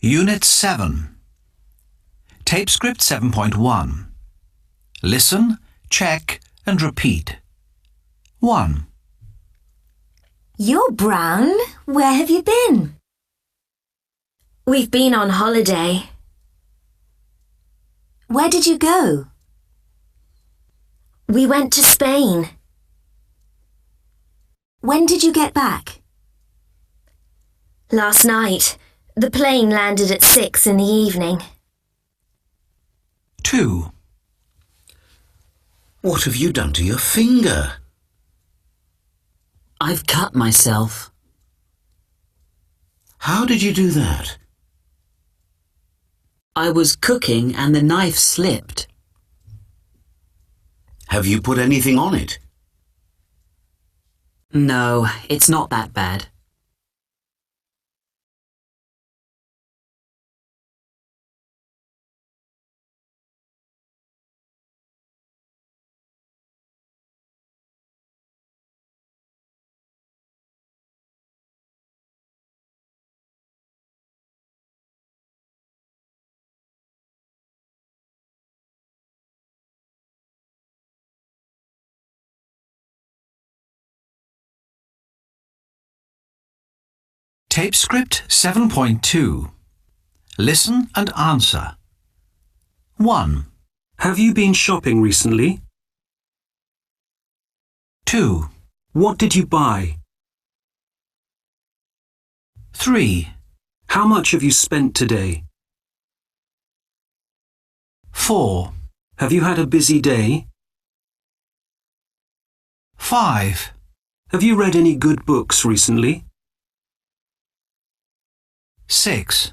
Unit 7. Tape script 7.1. Listen, check and repeat. 1. You're brown. Where have you been? We've been on holiday. Where did you go? We went to Spain. When did you get back? Last night. The plane landed at 6 in the evening. 2. What have you done to your finger? I've cut myself. How did you do that? I was cooking and the knife slipped. Have you put anything on it? No, it's not that bad. Tape script 7.2. Listen and answer. 1. Have you been shopping recently? 2. What did you buy? 3. How much have you spent today? 4. Have you had a busy day? 5. Have you read any good books recently? 6.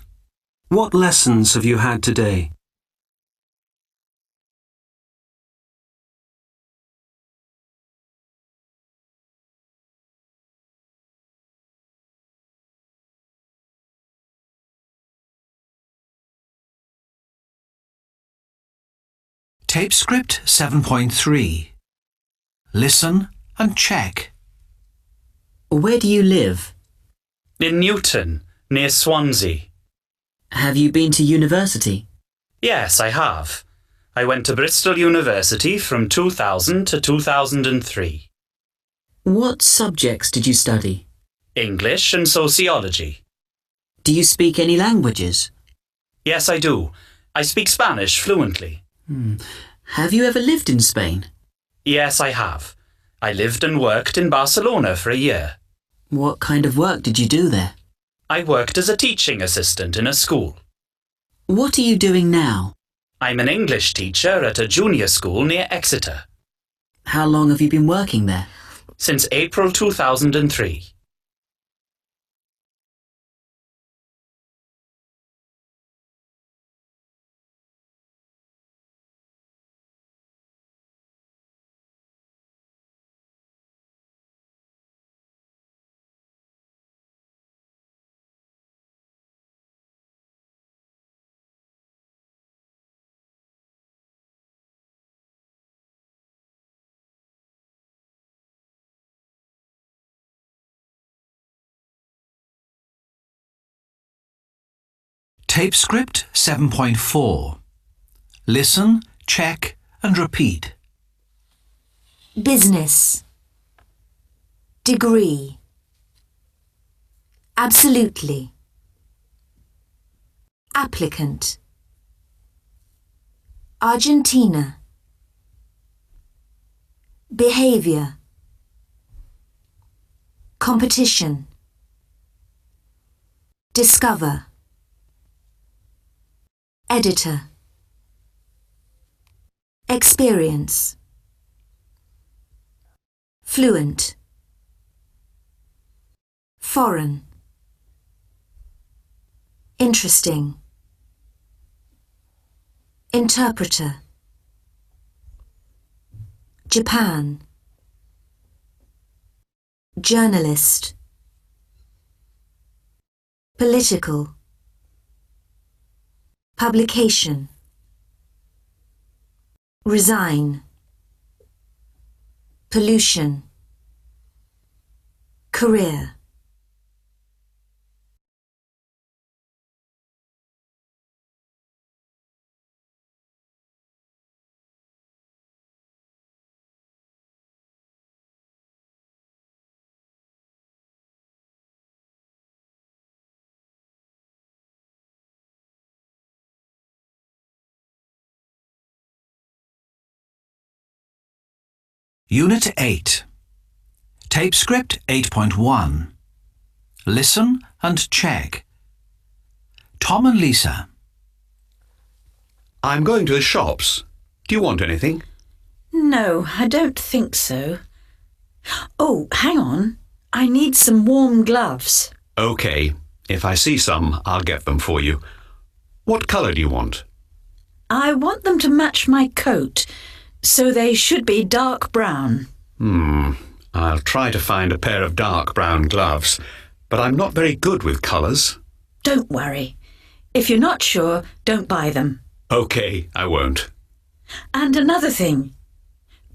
What lessons have you had today? Tape script 7.3. Listen and check. Where do you live? In Newton, near Swansea. Have you been to university? Yes, I have. I went to Bristol University from 2000 to 2003. What subjects did you study? English and sociology. Do you speak any languages? Yes, I do. I speak Spanish fluently. Have you ever lived in Spain? Yes, I have. I lived and worked in Barcelona for a year. What kind of work did you do there? I worked as a teaching assistant in a school. What are you doing now? I'm an English teacher at a junior school near Exeter. How long have you been working there? Since April 2003. Tape script 7.4. Listen, check and repeat. Business. Degree. Absolutely. Applicant. Argentina. Behavior. Competition. Discover. Editor. Experience. Fluent. Foreign. Interesting. Interpreter. Japan. Journalist. Political. Publication. Resign. Pollution. Career. Unit 8. Tape script 8.1. Listen and check. Tom and Lisa. I'm going to the shops. Do you want anything? No, I don't think so. Oh, hang on. I need some warm gloves. OK. If I see some, I'll get them for you. What colour do you want? I want them to match my coat, so they should be dark brown. I'll try to find a pair of dark brown gloves, but I'm not very good with colours. Don't worry. If you're not sure, don't buy them. OK, I won't. And another thing.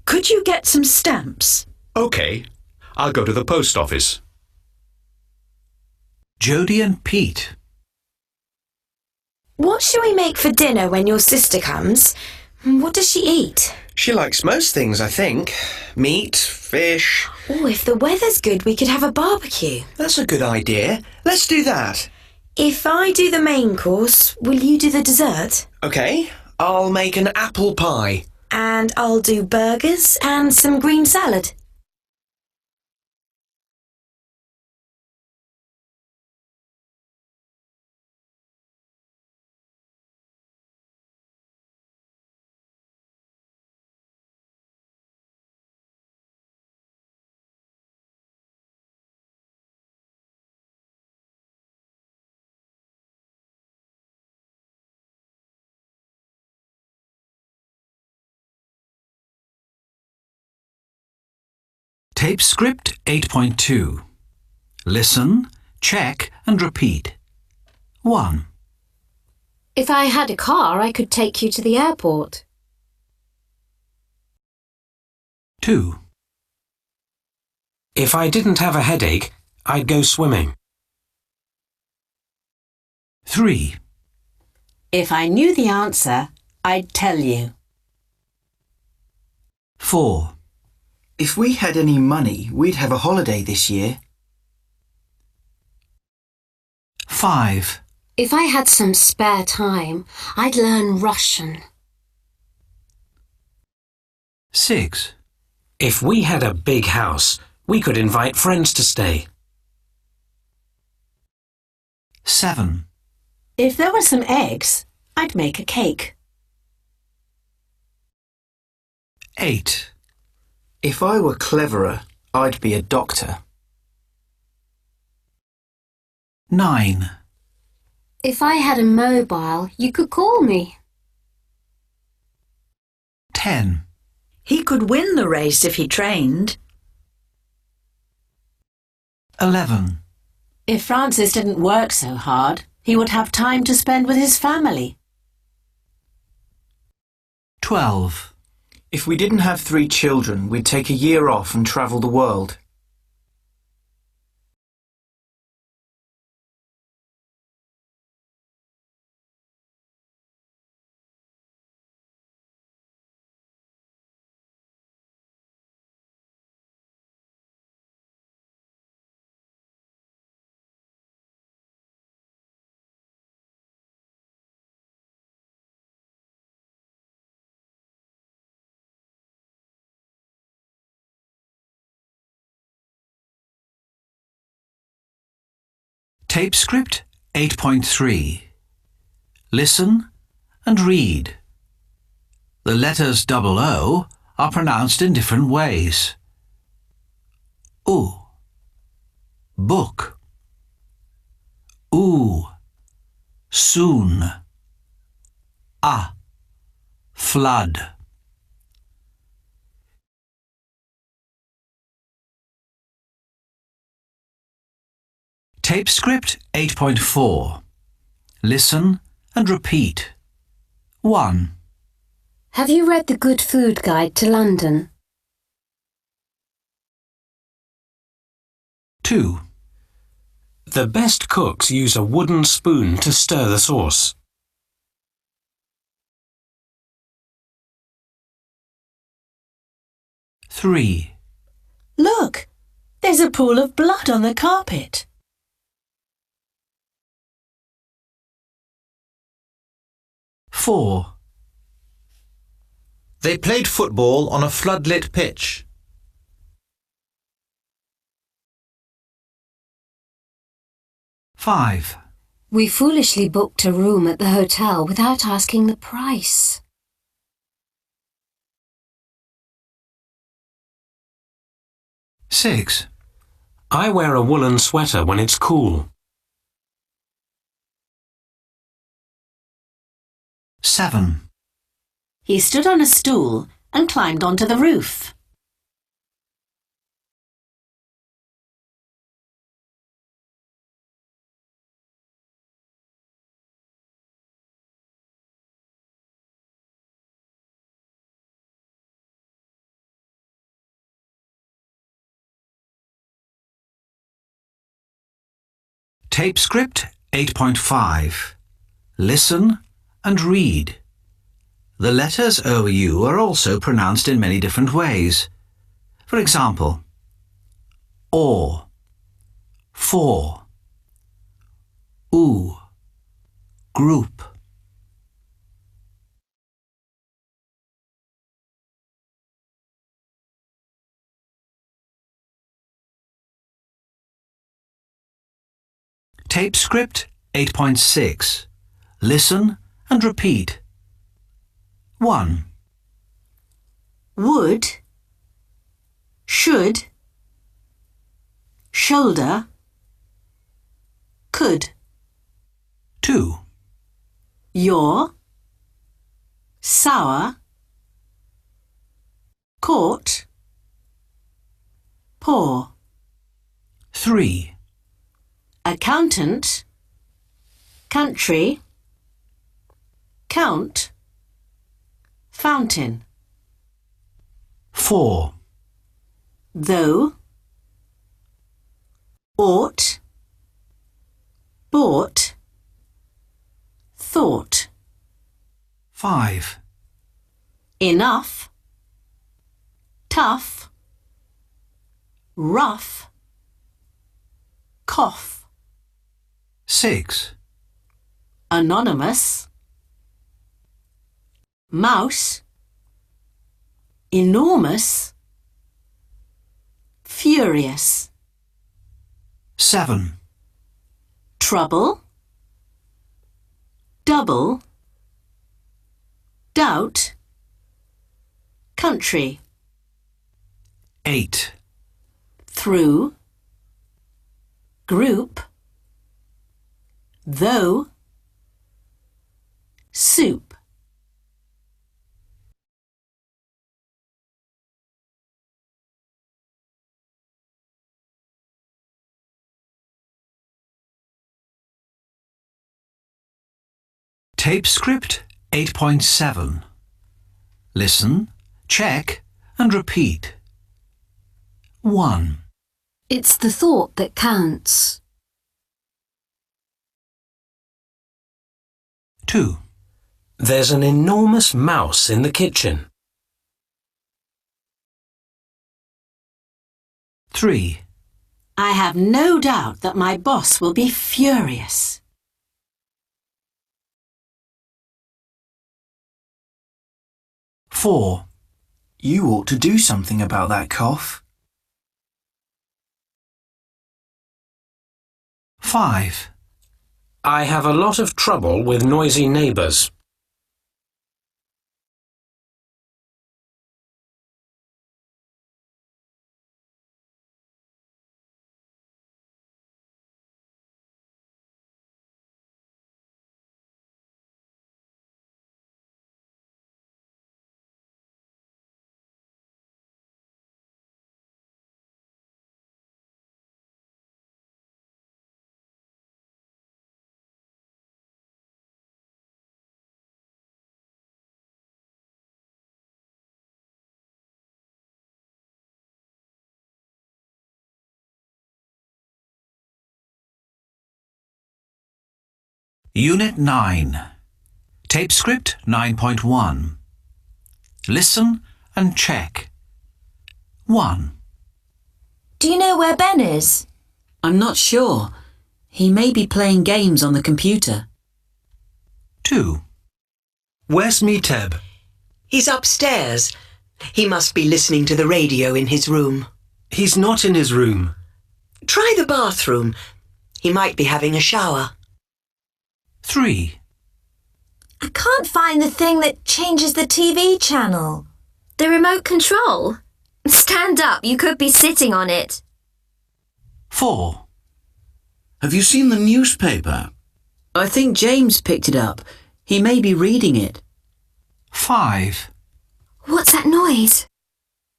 Could you get some stamps? OK, I'll go to the post office. Jody and Pete. What shall we make for dinner when your sister comes? What does she eat? She likes most things, I think. Meat, fish. Oh, if the weather's good, we could have a barbecue. That's a good idea. Let's do that. If I do the main course, will you do the dessert? OK, I'll make an apple pie. And I'll do burgers and some green salad. Tape script 8.2. Listen, check and repeat. 1, If I had a car, I could take you to the airport. 2, If I didn't have a headache, I'd go swimming. 3, If I knew the answer, I'd tell you. 4, If we had any money, we'd have a holiday this year. 5, If I had some spare time, I'd learn Russian. 6, If we had a big house, we could invite friends to stay. 7, If there were some eggs, I'd make a cake. 8, If I were cleverer, I'd be a doctor. 9, If I had a mobile, you could call me. 10, He could win the race if he trained. 11, If Francis didn't work so hard, he would have time to spend with his family. 12, If we didn't have 3 children, we'd take a year off and travel the world. Tape script 8.3. Listen and read. The letters O are pronounced in different ways. Oo, book. Oo, soon. Flood. Tape script 8.4. Listen and repeat. 1, Have you read the Good Food Guide to London? 2, The best cooks use a wooden spoon to stir the sauce. 3, Look, there's a pool of blood on the carpet. 4, They played football on a floodlit pitch. 5. We foolishly booked a room at the hotel without asking the price. 6. I wear a woolen sweater when it's cool. 7. He stood on a stool and climbed onto the roof. 'Tape script 8.5. Listen and read. The letters OU are also pronounced in many different ways. For example, or, for, oo, group. Tape script 8.6. Listen and repeat. 1. Would, should, shoulder, could. 2. Your, sour, court, pour. 3. Accountant, country, count, fountain. 4. Though, ought, bought, thought. 5. Enough, tough, rough, cough. 6. Anonymous, mouse, enormous, furious. 7. Trouble, double, doubt, country. 8. Through, group, though, soup. Tape script 8.7. Listen, check and repeat. 1. It's the thought that counts. 2. There's an enormous mouse in the kitchen. 3. I have no doubt that my boss will be furious. 4. You ought to do something about that cough. 5. I have a lot of trouble with noisy neighbours. Unit 9. Tape script 9.1. Listen and check. 1. Do you know where Ben is? I'm not sure. He may be playing games on the computer. 2. Where's Meeteb? He's upstairs. He must be listening to the radio in his room. He's not in his room. Try the bathroom. He might be having a shower. 3. I can't find the thing that changes the TV channel. The remote control? Stand up, you could be sitting on it. 4. Have you seen the newspaper? I think James picked it up. He may be reading it. 5. What's that noise?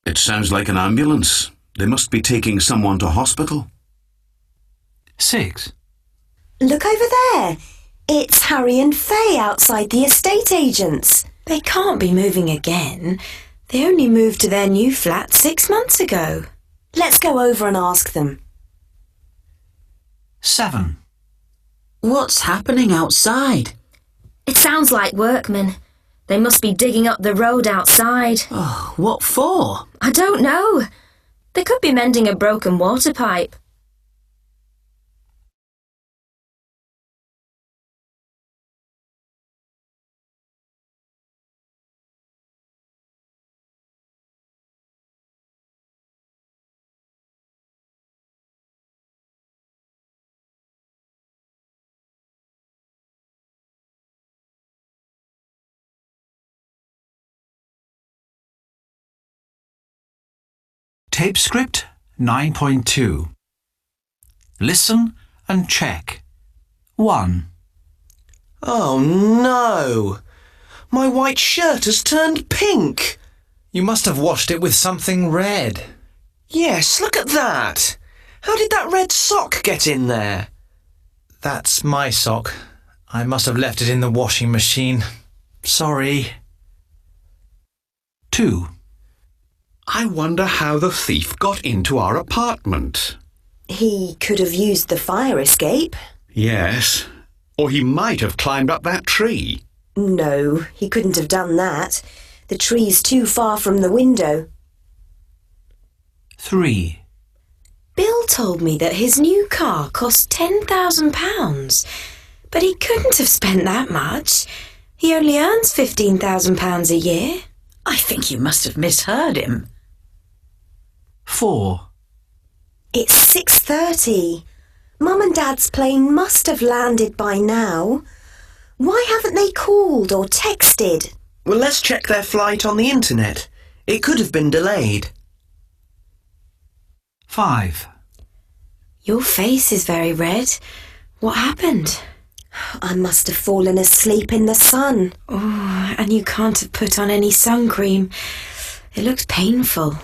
It sounds like an ambulance. They must be taking someone to hospital. 6. Look over there. It's Harry and Faye outside the estate agents. They can't be moving again. They only moved to their new flat 6 months ago. Let's go over and ask them. 7. What's happening outside? It sounds like workmen. They must be digging up the road outside. Oh, what for? I don't know. They could be mending a broken water pipe. Tape script 9.2. Listen and check. 1. Oh no! My white shirt has turned pink. You must have washed it with something red. Yes, look at that. How did that red sock get in there? That's my sock. I must have left it in the washing machine. Sorry. 2. I wonder how the thief got into our apartment. He could have used the fire escape. Yes, or he might have climbed up that tree. No, he couldn't have done that. The tree's too far from the window. 3. Bill told me that his new car cost £10,000, but he couldn't have spent that much. He only earns £15,000 a year. I think you must have misheard him. 4. It's 6:30. Mum and Dad's plane must have landed by now. Why haven't they called or texted? Well, let's check their flight on the internet. It could have been delayed. 5. Your face is very red. What happened? I must have fallen asleep in the sun. Oh, and you can't have put on any sun cream. It looks painful.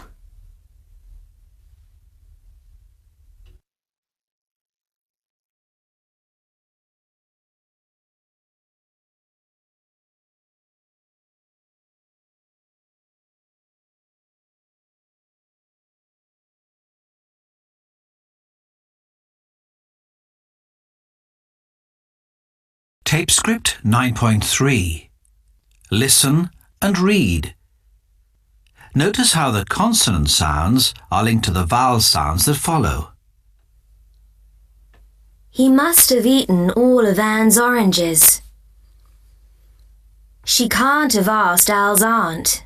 Tape script 9.3. Listen and read. Notice how the consonant sounds are linked to the vowel sounds that follow. He must have eaten all of Anne's oranges. She can't have asked Al's aunt.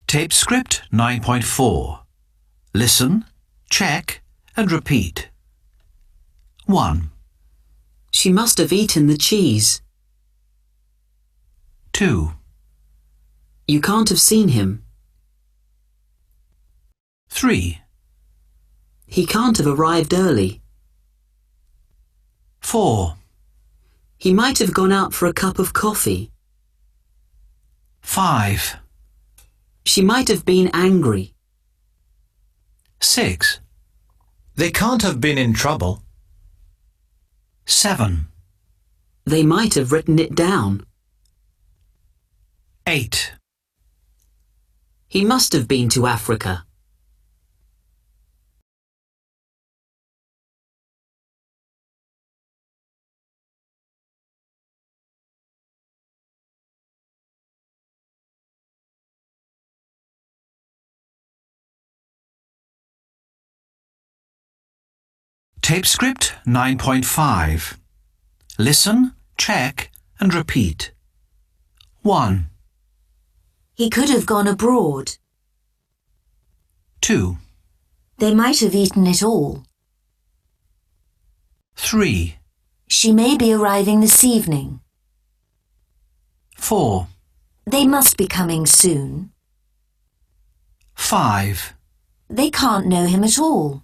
Tape script 9.4. Listen, check and repeat. 1. She must have eaten the cheese. 2. You can't have seen him. 3. He can't have arrived early. 4. He might have gone out for a cup of coffee. 5. She might have been angry. 6. They can't have been in trouble. 7. They might have written it down. 8. He must have been to Africa. Tape script 9.5. Listen, check and repeat. 1. He could have gone abroad. 2, They might have eaten it all. 3, She may be arriving this evening. 4, They must be coming soon. 5, They can't know him at all.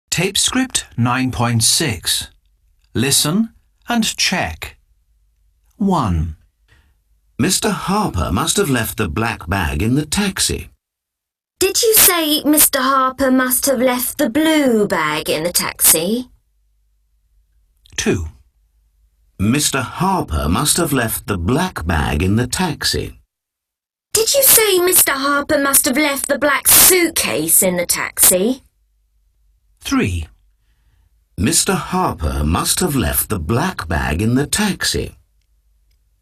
Tape script 9.6. Listen and check. 1. Mr. Harper must have left the black bag in the taxi. Did you say Mr. Harper must have left the blue bag in the taxi? 2. Mr. Harper must have left the black bag in the taxi. Did you say Mr. Harper must have left the black suitcase in the taxi? 3. Mr. Harper must have left the black bag in the taxi.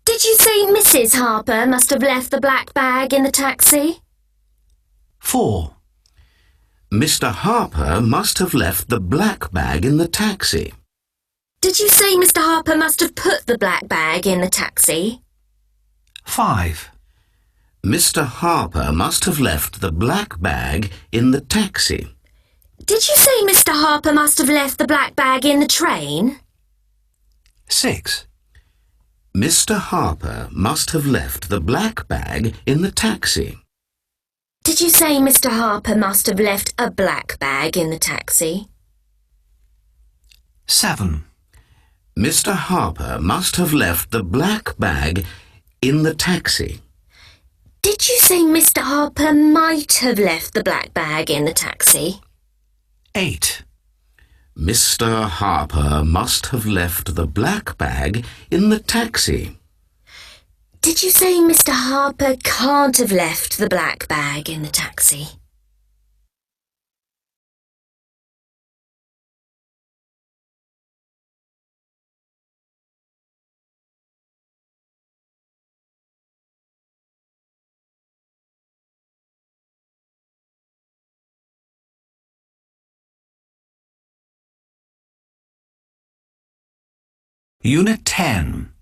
Did you say Mrs. Harper must have left the black bag in the taxi? 4. Mr. Harper must have left the black bag in the taxi. Did you say Mr. Harper must have put the black bag in the taxi? 5. Mr. Harper must have left the black bag in the taxi. Did you say Mr. Harper must have left the black bag in the train? 6. Mr. Harper must have left the black bag in the taxi. Did you say Mr. Harper must have left a black bag in the taxi? 7. Mr. Harper must have left the black bag in the taxi. Did you say Mr. Harper might have left the black bag in the taxi? 8. Mr. Harper must have left the black bag in the taxi. Did you say Mr. Harper can't have left the black bag in the taxi? Unit 10.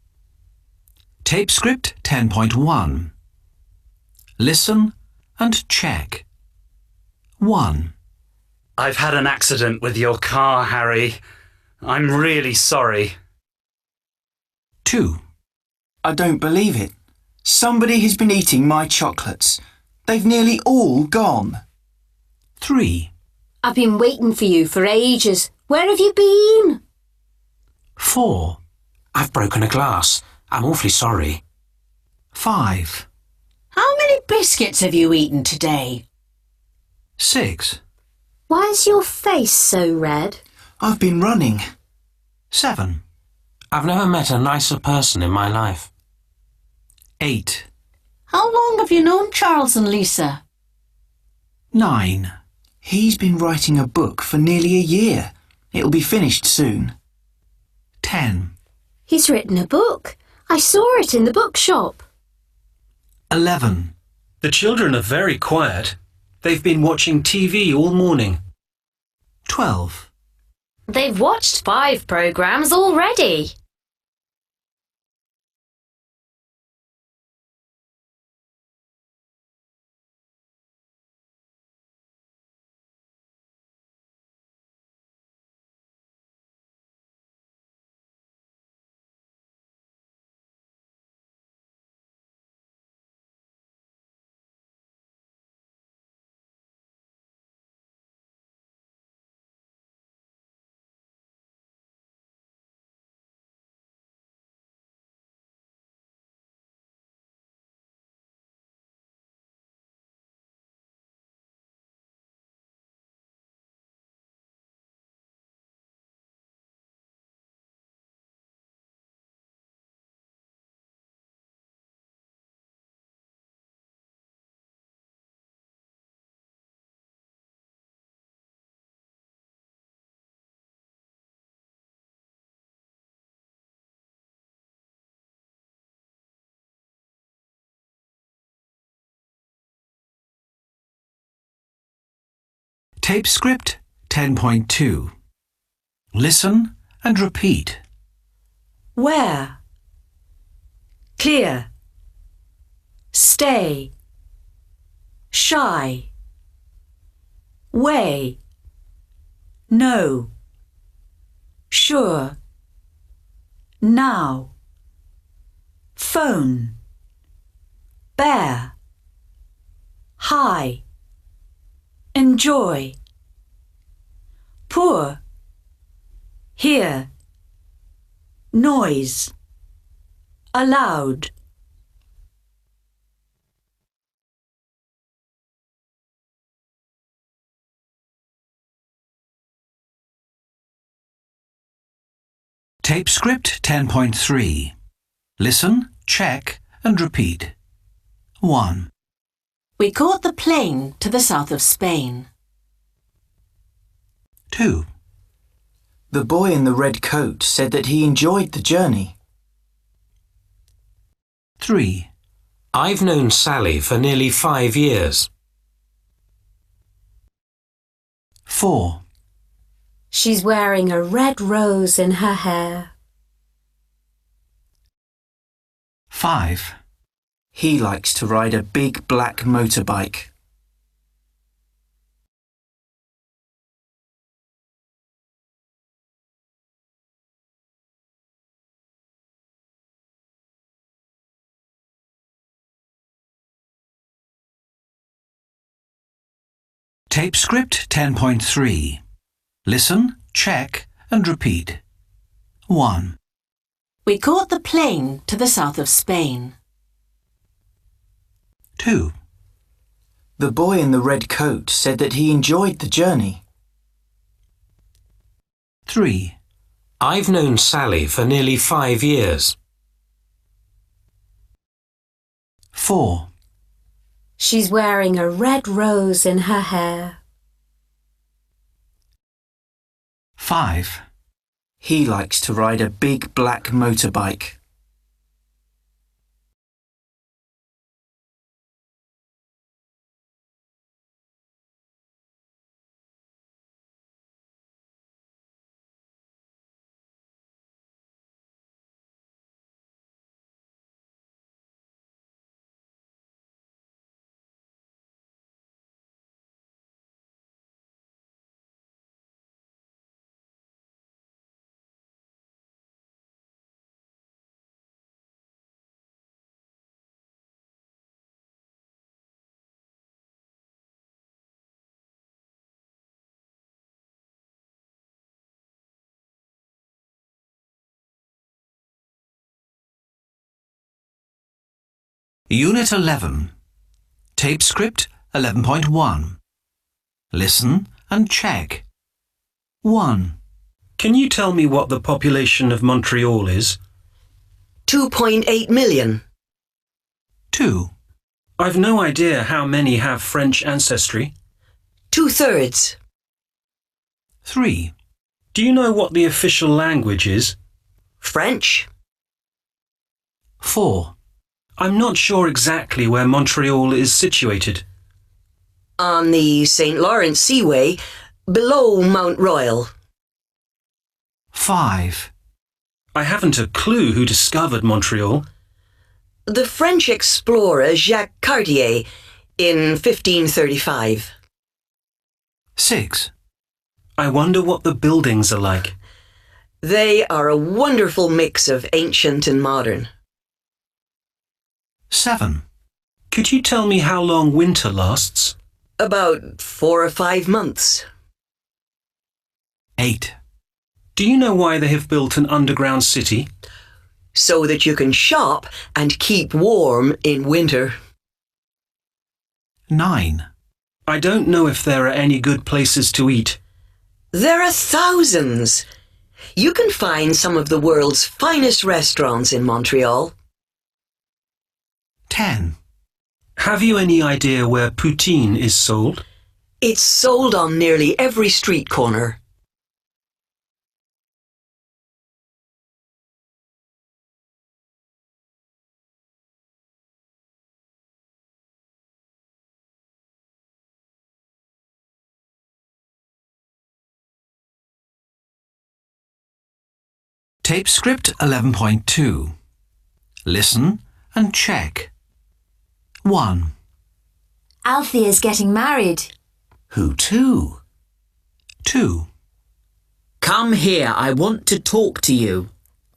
Tape script 10.1. Listen and check. 1. I've had an accident with your car, Harry. I'm really sorry. 2. I don't believe it. Somebody has been eating my chocolates. They've nearly all gone. 3. I've been waiting for you for ages. Where have you been? 4. I've broken a glass. I'm awfully sorry. 5. How many biscuits have you eaten today? 6. Why is your face so red? I've been running. 7. I've never met a nicer person in my life. 8. How long have you known Charles and Lisa? 9. He's been writing a book for nearly a year. It'll be finished soon. 10. He's written a book. I saw it in the bookshop. 11. The children are very quiet. They've been watching TV all morning. 12. They've watched 5 programmes already. Tape script 10.2. Listen and repeat. Where? Clear. Stay. Shy. Way. No. Sure. Now. Phone. Bear. High. Enjoy. Poor. Hear. Noise. Allowed. Tape script 10.3. Listen, check and repeat. 1. We caught the plane to the south of Spain. 2. The boy in the red coat said that he enjoyed the journey. 3. I've known Sally for nearly 5 years. 4. She's wearing a red rose in her hair. 5. He likes to ride a big black motorbike. Tape script 10.3. Listen, check and repeat. 1. We caught the plane to the south of Spain. 2. The boy in the red coat said that he enjoyed the journey. 3. I've known Sally for nearly 5 years. 4. She's wearing a red rose in her hair. 5. He likes to ride a big black motorbike. Unit 11. Tape script 11.1. Listen and check. 1. Can you tell me what the population of Montreal is? 2.8 million. 2. I've no idea how many have French ancestry. 2/3. 3. Do you know what the official language is? French. 4. I'm not sure exactly where Montreal is situated. On the St. Lawrence Seaway, below Mount Royal. 5. I haven't a clue who discovered Montreal. The French explorer Jacques Cartier in 1535. 6. I wonder what the buildings are like. They are a wonderful mix of ancient and modern. 7. Could you tell me how long winter lasts? About 4 or 5 months. 8. Do you know why they have built an underground city? So that you can shop and keep warm in winter. 9. I don't know if there are any good places to eat. There are thousands. You can find some of the world's finest restaurants in Montreal. 10. Have you any idea where poutine is sold? It's sold on nearly every street corner. Tape script 11.2. Listen and check. 1. Althea's getting married. Who to? 2. Come here, I want to talk to you.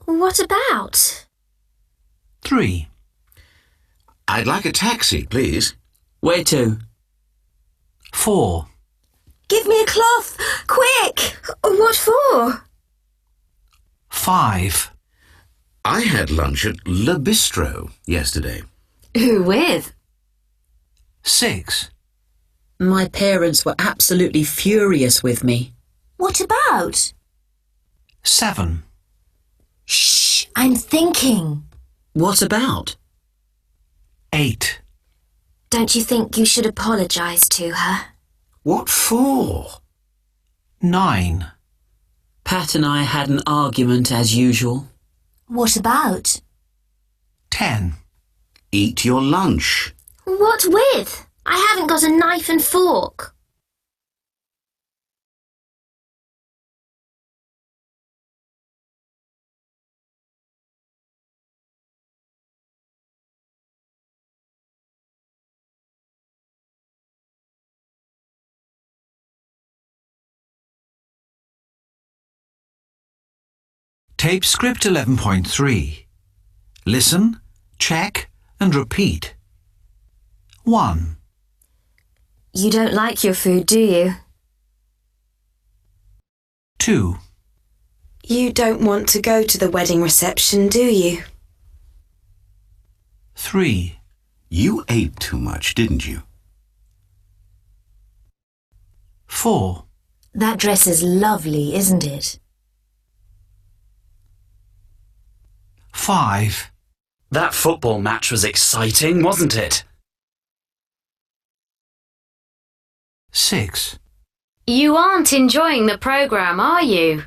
What about? 3. I'd like a taxi, please. Where to? 4. Give me a cloth! Quick! What for? 5. I had lunch at Le Bistro yesterday. Who with? 6. My parents were absolutely furious with me. What about? 7. Shh, I'm thinking. What about? 8. Don't you think you should apologise to her? What for? 9. Pat and I had an argument as usual. What about? 10. Eat your lunch. What with? I haven't got a knife and fork. Tape script 11.3. Listen, check and repeat. 1. You don't like your food, do you? 2. You don't want to go to the wedding reception, do you? 3. You ate too much, didn't you? 4. That dress is lovely, isn't it? 5. That football match was exciting, wasn't it? 6. You aren't enjoying the programme, are you?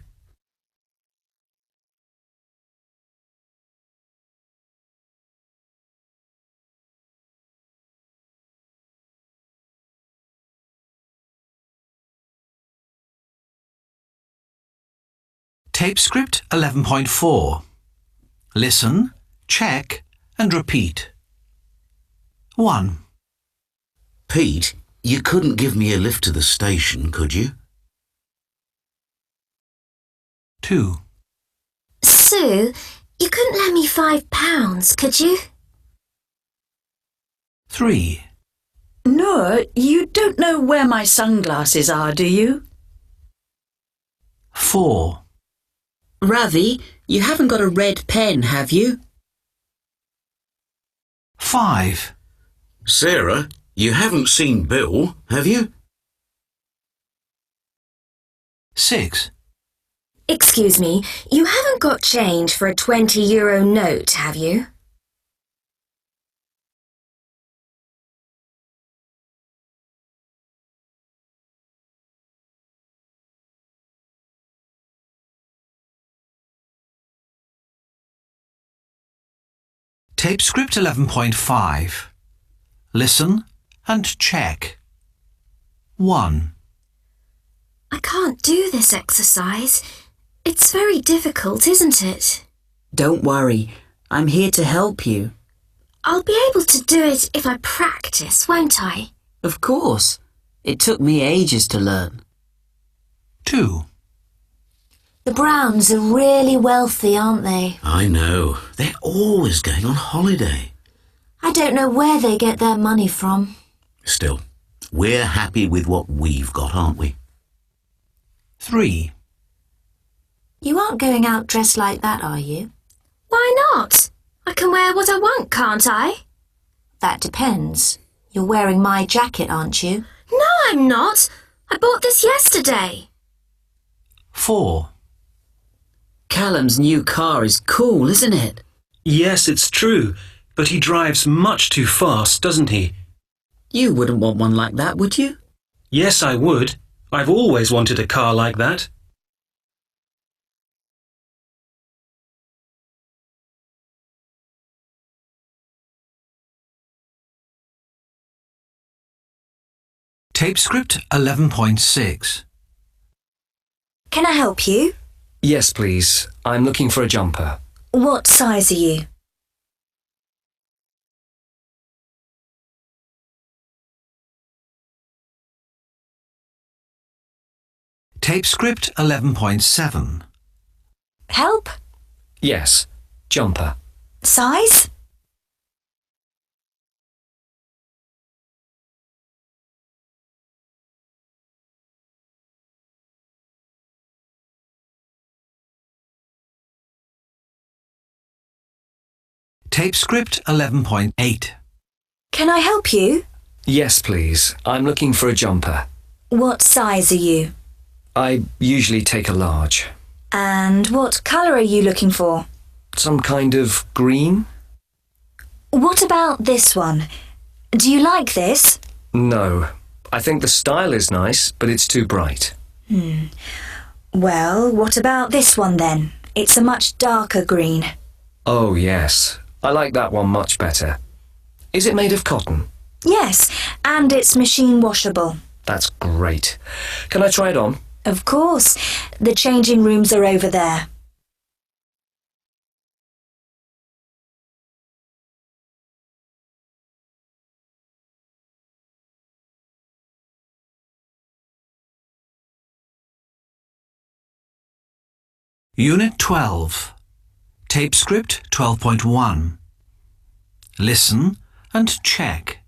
11.4. Listen, check and repeat. 1. Pete, you couldn't give me a lift to the station, could you? 2. Sue, you couldn't lend me £5, could you? 3. Noor, you don't know where my sunglasses are, do you? 4. Ravi, you haven't got a red pen, have you? 5. Sarah, you haven't seen Bill, have you? 6. Excuse me, you haven't got change for a €20 note, have you? Tape script 11.5. Listen and check. 1. I can't do this exercise. It's very difficult, isn't it? Don't worry, I'm here to help you. I'll be able to do it if I practice, won't I? Of course. It took me ages to learn. 2. The Browns are really wealthy, aren't they? I know. They're always going on holiday. I don't know where they get their money from. Still, we're happy with what we've got, aren't we? 3. You aren't going out dressed like that, are you? Why not? I can wear what I want, can't I? That depends. You're wearing my jacket, aren't you? No, I'm not. I bought this yesterday. 4. Callum's new car is cool, isn't it? Yes, it's true, but he drives much too fast, doesn't he? You wouldn't want one like that, would you? Yes, I would. I've always wanted a car like that. Tape script 11.6. Can I help you? Yes, please. I'm looking for a jumper. What size are you? Tape script 11.7. Help? Yes, jumper. Size? Tape script 11.8. Can I help you? Yes, please. I'm looking for a jumper. What size are you? I usually take a large. And what colour are you looking for? Some kind of green? What about this one? Do you like this? No. I think the style is nice, but it's too bright. Well, what about this one then? It's a much darker green. Oh, yes. I like that one much better. Is it made of cotton? Yes, and it's machine washable. That's great. Can I try it on? Of course. The changing rooms are over there. Unit 12. Tape script 12.1. Listen and check.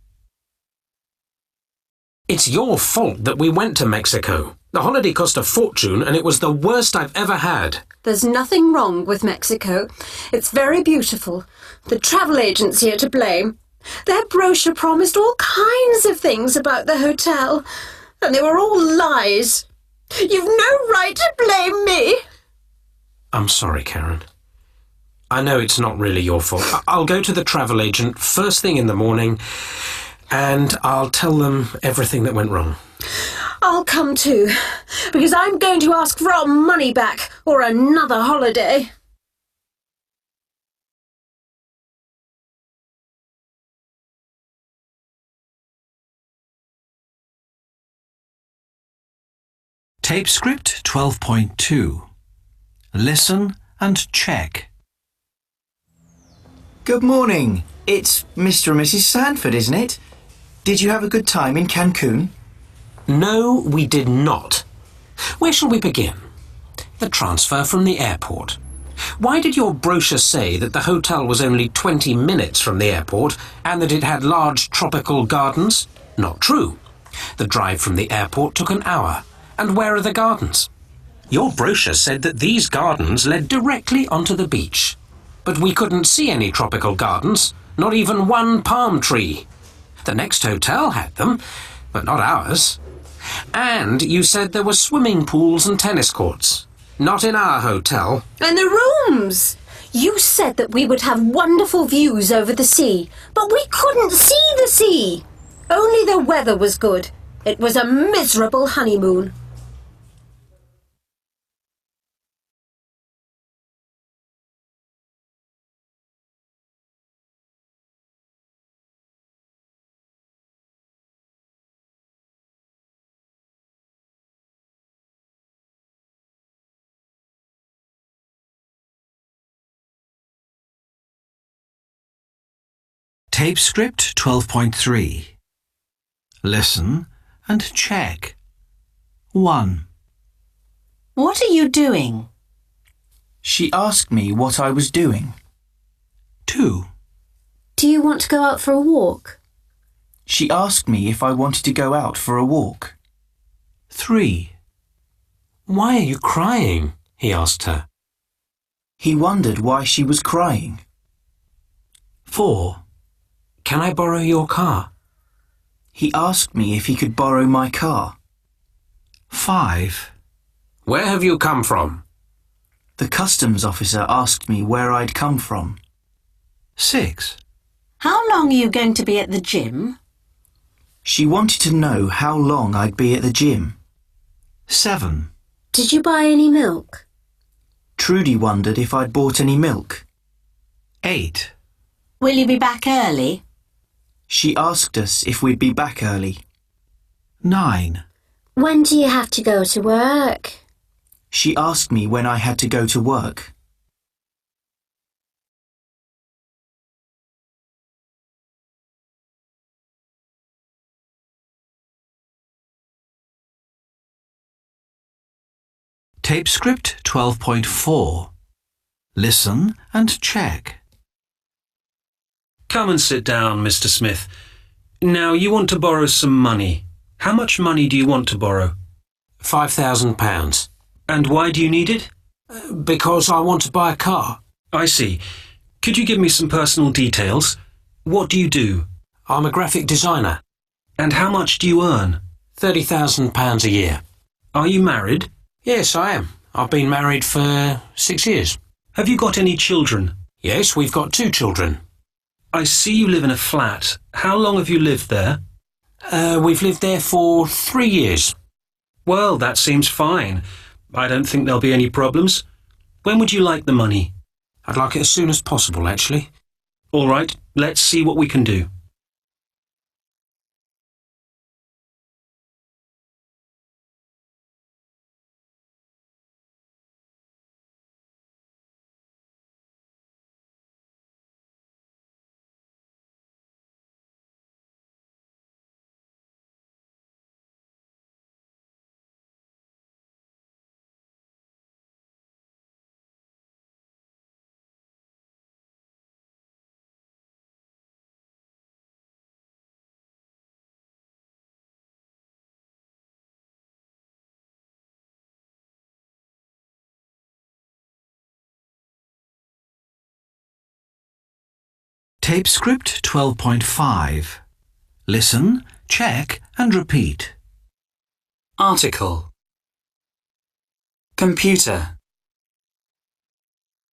It's your fault that we went to Mexico. The holiday cost a fortune and it was the worst I've ever had. There's nothing wrong with Mexico. It's very beautiful. The travel agency are to blame. Their brochure promised all kinds of things about the hotel, and they were all lies. You've no right to blame me. I'm sorry, Karen. I know it's not really your fault. I'll go to the travel agent first thing in the morning and I'll tell them everything that went wrong. I'll come too, because I'm going to ask for our money back or another holiday. Tape script 12.2. Listen and check. Good morning. It's Mr. and Mrs. Sanford, isn't it? Did you have a good time in Cancun? No, we did not. Where shall we begin? The transfer from the airport. Why did your brochure say that the hotel was only 20 minutes from the airport and that it had large tropical gardens? Not true. The drive from the airport took an hour. And where are the gardens? Your brochure said that these gardens led directly onto the beach. But we couldn't see any tropical gardens, not even one palm tree. The next hotel had them, but not ours. And you said there were swimming pools and tennis courts. Not in our hotel. And the rooms! You said that we would have wonderful views over the sea, but we couldn't see the sea. Only the weather was good. It was a miserable honeymoon. Tape script 12.3. Listen and check. 1. What are you doing? She asked me what I was doing. 2. Do you want to go out for a walk? She asked me if I wanted to go out for a walk. 3. Why are you crying? He asked her. He wondered why she was crying. 4. Can I borrow your car? He asked me if he could borrow my car. 5. Where have you come from? The customs officer asked me where I'd come from. 6. How long are you going to be at the gym? She wanted to know how long I'd be at the gym. 7. Did you buy any milk? Trudy wondered if I'd bought any milk. 8. Will you be back early? She asked us if we'd be back early. 9. When do you have to go to work? She asked me when I had to go to work. Tape script 12.4. Listen and check. Come and sit down, Mr. Smith. Now, you want to borrow some money. How much money do you want to borrow? £5,000. And why do you need it? Because I want to buy a car. I see. Could you give me some personal details? What do you do? I'm a graphic designer. And how much do you earn? £30,000 a year. Are you married? Yes, I am. I've been married for 6 years. Have you got any children? Yes, we've got 2 children. I see you live in a flat. How long have you lived there? We've lived there for 3 years. Well, that seems fine. I don't think there'll be any problems. When would you like the money? I'd like it as soon as possible, actually. All right, let's see what we can do. Tape script 12.5. Listen, check and repeat. Article. Computer.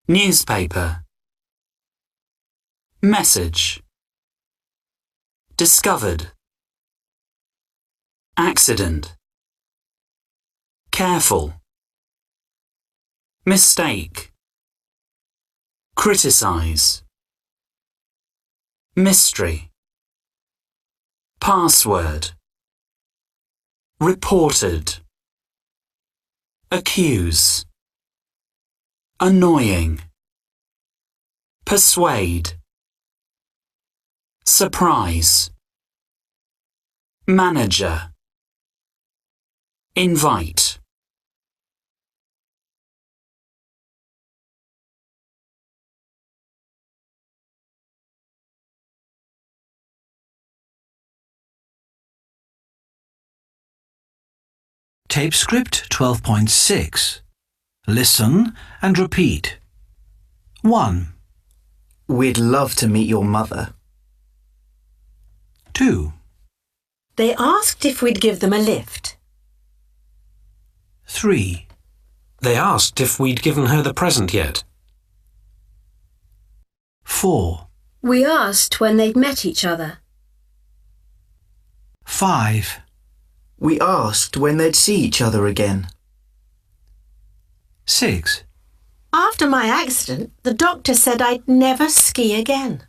Newspaper. Message. Discovered. Accident. Careful. Mistake. Criticize. Mystery. Password. Reported. Accuse. Annoying. Persuade. Surprise. Manager. Invite. Tape script 12.6. Listen and repeat. 1, We'd love to meet your mother. 2, They asked if we'd give them a lift. 3, They asked if we'd given her the present yet. 4, We asked when they'd met each other. 5, We asked when they'd see each other again. 6, After my accident, the doctor said I'd never ski again.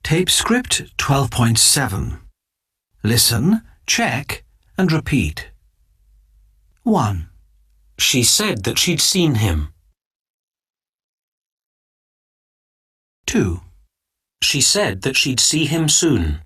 Tape script 12.7. Listen, check and repeat. 1, She said that she'd seen him. 2, She said that she'd see him soon.